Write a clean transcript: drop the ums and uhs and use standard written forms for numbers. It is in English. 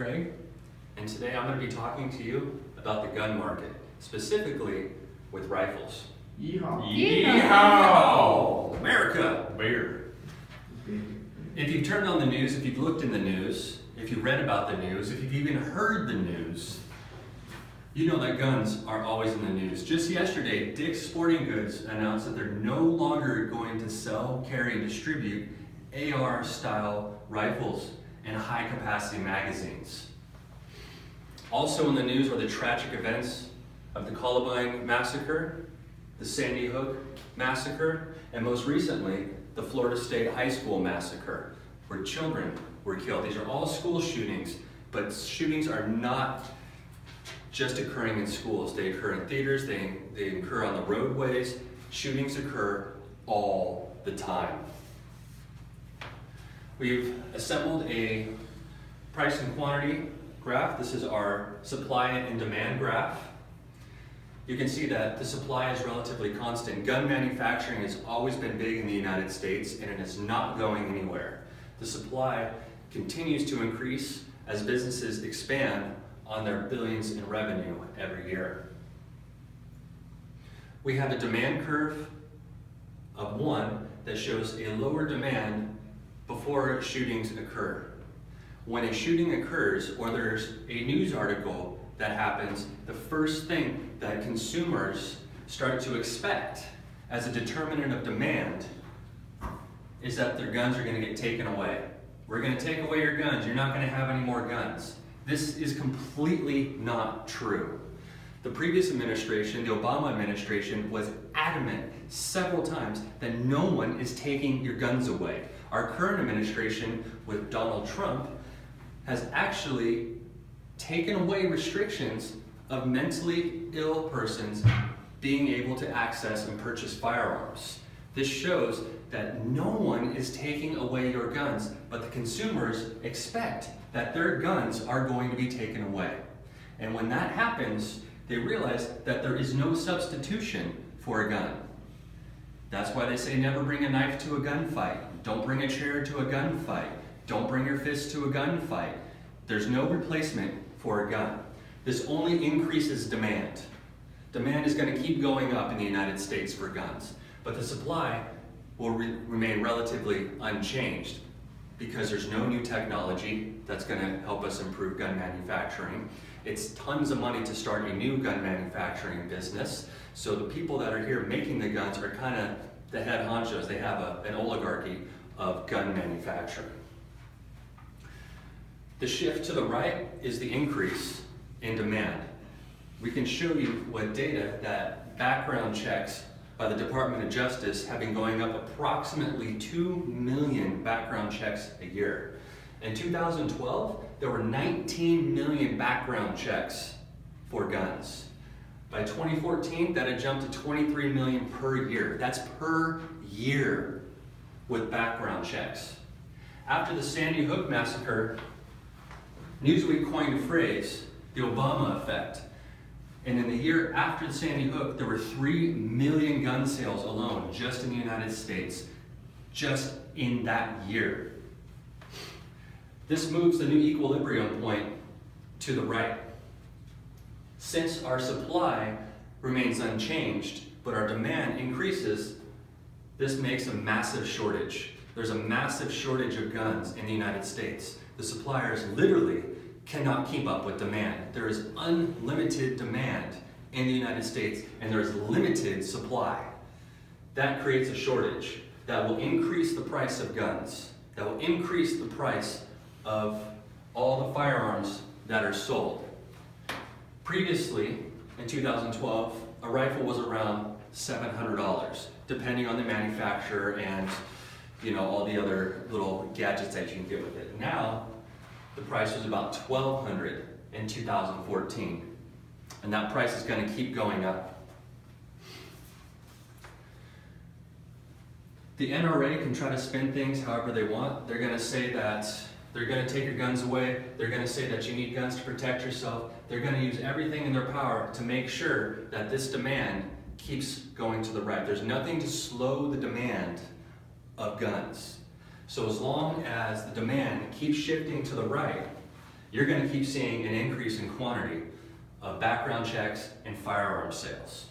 Craig, and today I'm going to be talking to you about the gun market, specifically with rifles. Yeehaw! Yeehaw! America! Bear. If you've turned on the news, if you've looked in the news, if you've read about the news, if you've even heard the news, you know that guns are always in the news. Just yesterday, Dick's Sporting Goods announced that they're no longer going to sell, carry, and distribute AR-style rifles and high-capacity magazines. Also in the news are the tragic events of the Columbine Massacre, the Sandy Hook Massacre, and most recently, the Florida State High School Massacre, where children were killed. These are all school shootings, but shootings are not just occurring in schools. They occur in theaters, they occur on the roadways. Shootings occur all the time. We've assembled a price and quantity graph. This is our supply and demand graph. You can see that the supply is relatively constant. Gun manufacturing has always been big in the United States, and it is not going anywhere. The supply continues to increase as businesses expand on their billions in revenue every year. We have a demand curve of 1 that shows a lower demand before shootings occur. When a shooting occurs or there's a news article that happens, the first thing that consumers start to expect as a determinant of demand is that their guns are going to get taken away. We're going to take away your guns. You're not going to have any more guns. This is completely not true. The previous administration, the Obama administration, was adamant several times that no one is taking your guns away. Our current administration with Donald Trump has actually taken away restrictions of mentally ill persons being able to access and purchase firearms. This shows that no one is taking away your guns, but the consumers expect that their guns are going to be taken away. And when that happens, they realize that there is no substitution for a gun. That's why they say never bring a knife to a gunfight. Don't bring a chair to a gunfight. Don't bring your fist to a gunfight. There's no replacement for a gun. This only increases demand. Demand is going to keep going up in the United States for guns, but the supply will remain relatively unchanged because there's no new technology that's going to help us improve gun manufacturing. It's tons of money to start a new gun manufacturing business, so the people that are here making the guns are kind of the head honchos. They have an oligarchy of gun manufacturing. The shift to the right is the increase in demand. We can show you what data that background checks by the Department of Justice have been going up approximately 2 million background checks a year. In 2012, there were 19 million background checks for guns. By 2014, that had jumped to 23 million per year. That's per year with background checks. After the Sandy Hook Massacre, Newsweek coined a phrase, the Obama effect. And in the year after the Sandy Hook, there were 3 million gun sales alone, just in the United States, just in that year. This moves the new equilibrium point to the right. Since our supply remains unchanged, but our demand increases, this makes a massive shortage. There's a massive shortage of guns in the United States. The suppliers literally cannot keep up with demand. There is unlimited demand in the United States, and there is limited supply. That creates a shortage that will increase the price of guns, that will increase the price of all the firearms that are sold. Previously, in 2012, a rifle was around $700, depending on the manufacturer and all the other little gadgets that you can get with it. Now, the price was about $1,200 in 2014, and that price is going to keep going up. The NRA can try to spin things however they want. They're going to say that they're going to take your guns away. They're going to say that you need guns to protect yourself. They're going to use everything in their power to make sure that this demand keeps going to the right. There's nothing to slow the demand of guns. So as long as the demand keeps shifting to the right, you're going to keep seeing an increase in quantity of background checks and firearm sales.